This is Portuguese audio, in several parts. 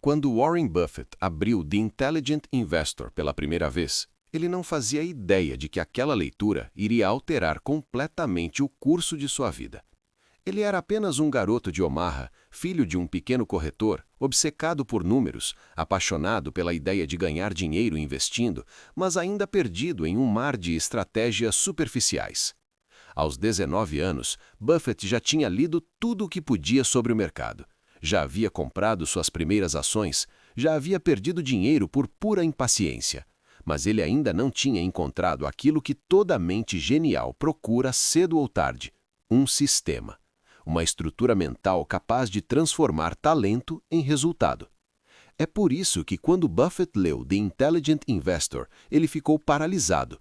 Quando Warren Buffett abriu The Intelligent Investor pela primeira vez, ele não fazia ideia de que aquela leitura iria alterar completamente o curso de sua vida. Ele era apenas um garoto de Omaha, filho de um pequeno corretor, obcecado por números, apaixonado pela ideia de ganhar dinheiro investindo, mas ainda perdido em um mar de estratégias superficiais. Aos 19 anos, Buffett já tinha lido tudo o que podia sobre o mercado. Já havia comprado suas primeiras ações, já havia perdido dinheiro por pura impaciência. Mas ele ainda não tinha encontrado aquilo que toda mente genial procura cedo ou tarde: um sistema. Uma estrutura mental capaz de transformar talento em resultado. É por isso que quando Buffett leu The Intelligent Investor, ele ficou paralisado.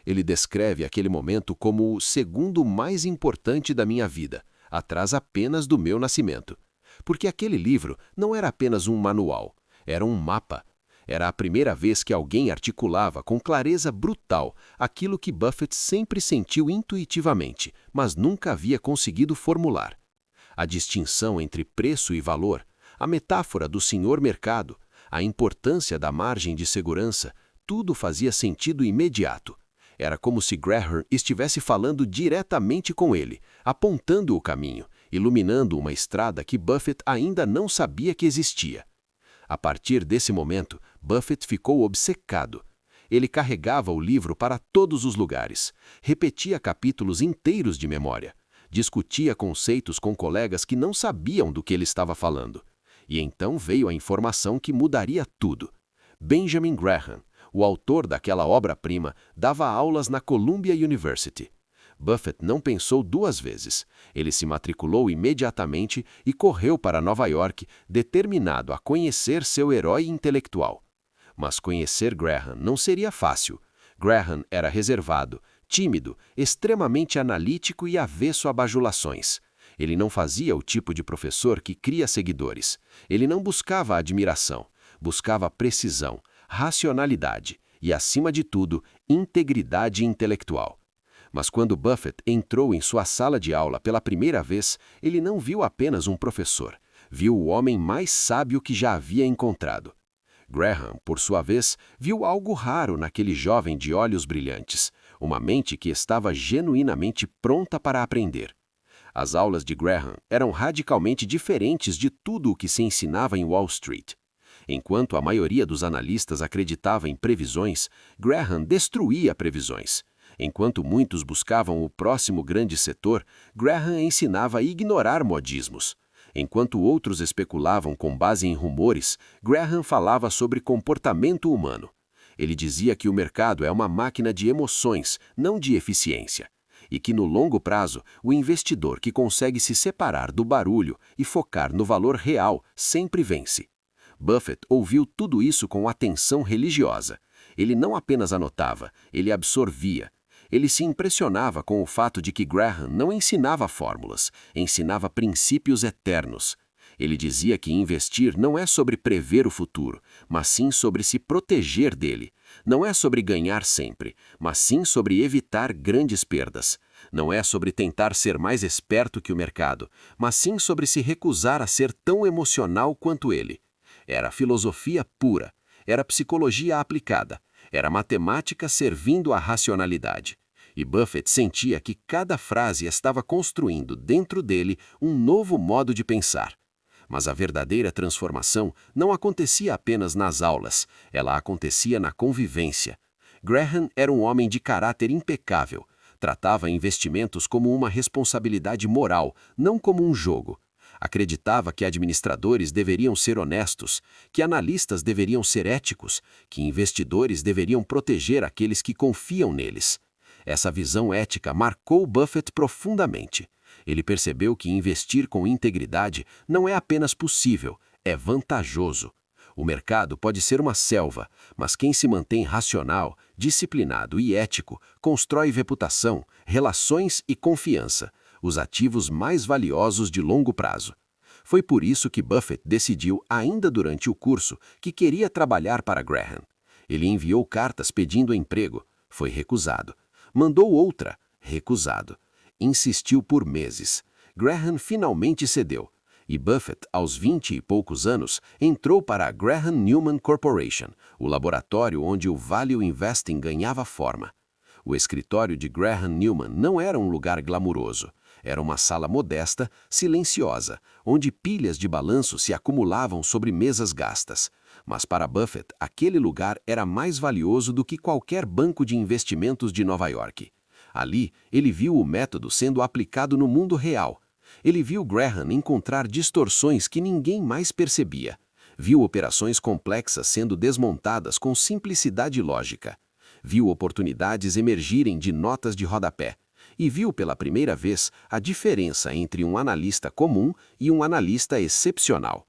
Ele descreve aquele momento como o segundo mais importante da minha vida, atrás apenas do meu nascimento. Porque aquele livro não era apenas um manual, era um mapa. Era a primeira vez que alguém articulava com clareza brutal aquilo que Buffett sempre sentiu intuitivamente, mas nunca havia conseguido formular. A distinção entre preço e valor, a metáfora do senhor mercado, a importância da margem de segurança, tudo fazia sentido imediato. Era como se Graham estivesse falando diretamente com ele, apontando o caminho, iluminando uma estrada que Buffett ainda não sabia que existia. A partir desse momento, Buffett ficou obcecado. Ele carregava o livro para todos os lugares, repetia capítulos inteiros de memória, discutia conceitos com colegas que não sabiam do que ele estava falando. E então veio a informação que mudaria tudo. Benjamin Graham, o autor daquela obra-prima, dava aulas na Columbia University. Buffett não pensou duas vezes. Ele se matriculou imediatamente e correu para Nova York, determinado a conhecer seu herói intelectual. Mas conhecer Graham não seria fácil. Graham era reservado, tímido, extremamente analítico e avesso a bajulações. Ele não fazia o tipo de professor que cria seguidores. Ele não buscava admiração, buscava precisão, racionalidade e, acima de tudo, integridade intelectual. Mas quando Buffett entrou em sua sala de aula pela primeira vez, ele não viu apenas um professor, viu o homem mais sábio que já havia encontrado. Graham, por sua vez, viu algo raro naquele jovem de olhos brilhantes, uma mente que estava genuinamente pronta para aprender. As aulas de Graham eram radicalmente diferentes de tudo o que se ensinava em Wall Street. Enquanto a maioria dos analistas acreditava em previsões, Graham destruía previsões. Enquanto muitos buscavam o próximo grande setor, Graham ensinava a ignorar modismos. Enquanto outros especulavam com base em rumores, Graham falava sobre comportamento humano. Ele dizia que o mercado é uma máquina de emoções, não de eficiência. E que no longo prazo, o investidor que consegue se separar do barulho e focar no valor real sempre vence. Buffett ouviu tudo isso com atenção religiosa. Ele não apenas anotava, ele absorvia. Ele se impressionava com o fato de que Graham não ensinava fórmulas, ensinava princípios eternos. Ele dizia que investir não é sobre prever o futuro, mas sim sobre se proteger dele. Não é sobre ganhar sempre, mas sim sobre evitar grandes perdas. Não é sobre tentar ser mais esperto que o mercado, mas sim sobre se recusar a ser tão emocional quanto ele. Era filosofia pura, era psicologia aplicada, era matemática servindo à racionalidade. E Buffett sentia que cada frase estava construindo dentro dele um novo modo de pensar. Mas a verdadeira transformação não acontecia apenas nas aulas, ela acontecia na convivência. Graham era um homem de caráter impecável, tratava investimentos como uma responsabilidade moral, não como um jogo. Acreditava que administradores deveriam ser honestos, que analistas deveriam ser éticos, que investidores deveriam proteger aqueles que confiam neles. Essa visão ética marcou Buffett profundamente. Ele percebeu que investir com integridade não é apenas possível, é vantajoso. O mercado pode ser uma selva, mas quem se mantém racional, disciplinado e ético constrói reputação, relações e confiança, os ativos mais valiosos de longo prazo. Foi por isso que Buffett decidiu, ainda durante o curso, que queria trabalhar para Graham. Ele enviou cartas pedindo emprego, foi recusado. Mandou outra, recusado. Insistiu por meses. Graham finalmente cedeu. E Buffett, aos 20 e poucos anos, entrou para a Graham Newman Corporation, o laboratório onde o Value Investing ganhava forma. O escritório de Graham Newman não era um lugar glamuroso. Era uma sala modesta, silenciosa, onde pilhas de balanço se acumulavam sobre mesas gastas. Mas para Buffett, aquele lugar era mais valioso do que qualquer banco de investimentos de Nova York. Ali, ele viu o método sendo aplicado no mundo real. Ele viu Graham encontrar distorções que ninguém mais percebia. Viu operações complexas sendo desmontadas com simplicidade lógica. Viu oportunidades emergirem de notas de rodapé. E viu pela primeira vez a diferença entre um analista comum e um analista excepcional.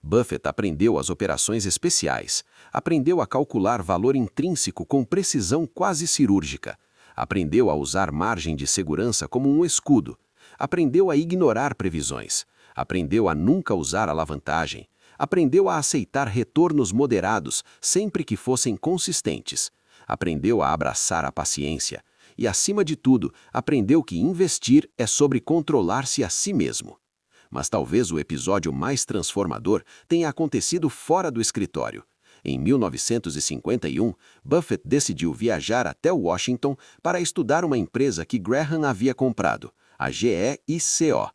Buffett aprendeu as operações especiais, aprendeu a calcular valor intrínseco com precisão quase cirúrgica, aprendeu a usar margem de segurança como um escudo, aprendeu a ignorar previsões, aprendeu a nunca usar alavancagem, aprendeu a aceitar retornos moderados sempre que fossem consistentes, aprendeu a abraçar a paciência e, acima de tudo, aprendeu que investir é sobre controlar-se a si mesmo. Mas talvez o episódio mais transformador tenha acontecido fora do escritório. Em 1951, Buffett decidiu viajar até Washington para estudar uma empresa que Graham havia comprado, a GEICO.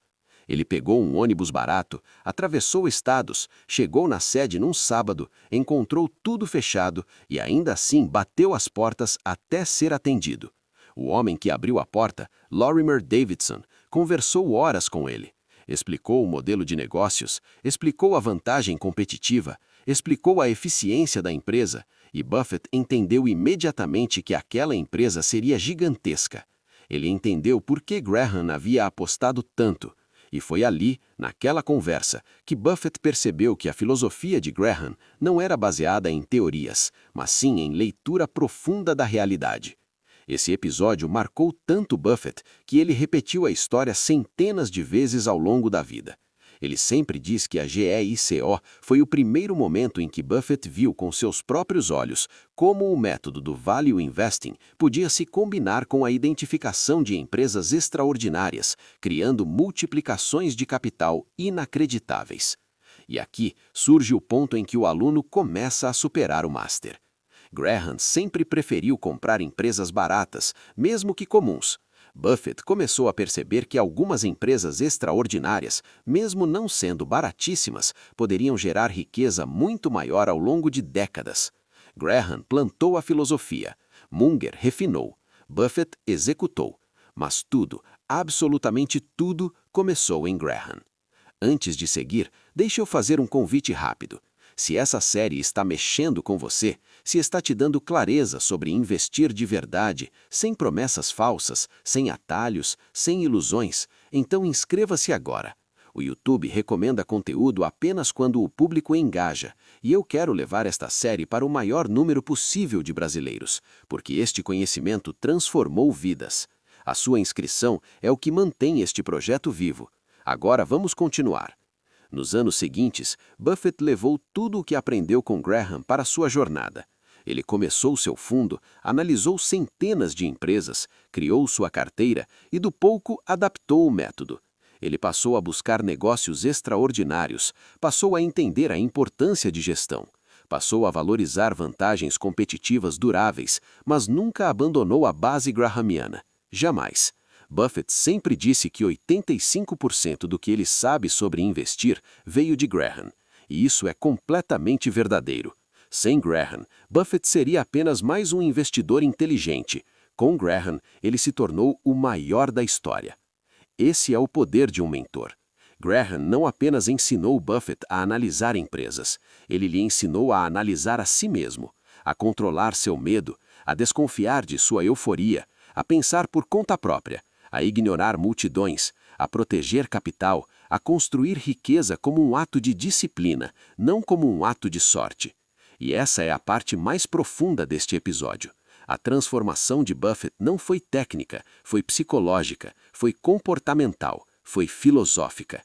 Ele pegou um ônibus barato, atravessou estados, chegou na sede num sábado, encontrou tudo fechado e ainda assim bateu as portas até ser atendido. O homem que abriu a porta, Lorimer Davidson, conversou horas com ele. Explicou o modelo de negócios, explicou a vantagem competitiva, explicou a eficiência da empresa e Buffett entendeu imediatamente que aquela empresa seria gigantesca. Ele entendeu por que Graham havia apostado tanto. E foi ali, naquela conversa, que Buffett percebeu que a filosofia de Graham não era baseada em teorias, mas sim em leitura profunda da realidade. Esse episódio marcou tanto Buffett que ele repetiu a história centenas de vezes ao longo da vida. Ele sempre diz que a GEICO foi o primeiro momento em que Buffett viu com seus próprios olhos como o método do Value Investing podia se combinar com a identificação de empresas extraordinárias, criando multiplicações de capital inacreditáveis. E aqui surge o ponto em que o aluno começa a superar o master. Graham sempre preferiu comprar empresas baratas, mesmo que comuns. Buffett começou a perceber que algumas empresas extraordinárias, mesmo não sendo baratíssimas, poderiam gerar riqueza muito maior ao longo de décadas. Graham plantou a filosofia, Munger refinou, Buffett executou. Mas tudo, absolutamente tudo, começou em Graham. Antes de seguir, deixe eu fazer um convite rápido. Se essa série está mexendo com você, se está te dando clareza sobre investir de verdade, sem promessas falsas, sem atalhos, sem ilusões, então inscreva-se agora. O YouTube recomenda conteúdo apenas quando o público engaja, e eu quero levar esta série para o maior número possível de brasileiros, porque este conhecimento transformou vidas. A sua inscrição é o que mantém este projeto vivo. Agora vamos continuar. Nos anos seguintes, Buffett levou tudo o que aprendeu com Graham para sua jornada. Ele começou seu fundo, analisou centenas de empresas, criou sua carteira e, do pouco, adaptou o método. Ele passou a buscar negócios extraordinários, passou a entender a importância de gestão, passou a valorizar vantagens competitivas duráveis, mas nunca abandonou a base grahamiana. Jamais. Buffett sempre disse que 85% do que ele sabe sobre investir veio de Graham, e isso é completamente verdadeiro. Sem Graham, Buffett seria apenas mais um investidor inteligente. Com Graham, ele se tornou o maior da história. Esse é o poder de um mentor. Graham não apenas ensinou Buffett a analisar empresas, ele lhe ensinou a analisar a si mesmo, a controlar seu medo, a desconfiar de sua euforia, a pensar por conta própria, a ignorar multidões, a proteger capital, a construir riqueza como um ato de disciplina, não como um ato de sorte. E essa é a parte mais profunda deste episódio. A transformação de Buffett não foi técnica, foi psicológica, foi comportamental, foi filosófica.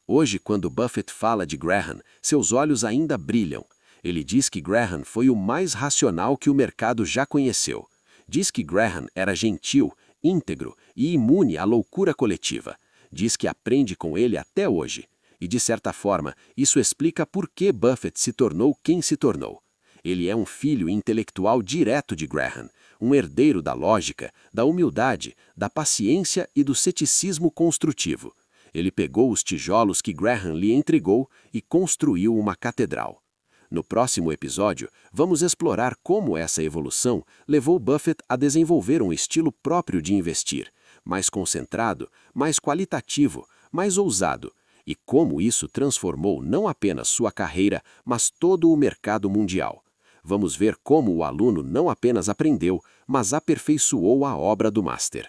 Hoje, quando Buffett fala de Graham, seus olhos ainda brilham. Ele diz que Graham foi o mais racional que o mercado já conheceu. Diz que Graham era gentil, íntegro e imune à loucura coletiva. Diz que aprende com ele até hoje. E, de certa forma, isso explica por que Buffett se tornou quem se tornou. Ele é um filho intelectual direto de Graham, um herdeiro da lógica, da humildade, da paciência e do ceticismo construtivo. Ele pegou os tijolos que Graham lhe entregou e construiu uma catedral. No próximo episódio, vamos explorar como essa evolução levou Buffett a desenvolver um estilo próprio de investir, mais concentrado, mais qualitativo, mais ousado, e como isso transformou não apenas sua carreira, mas todo o mercado mundial. Vamos ver como o aluno não apenas aprendeu, mas aperfeiçoou a obra do Master.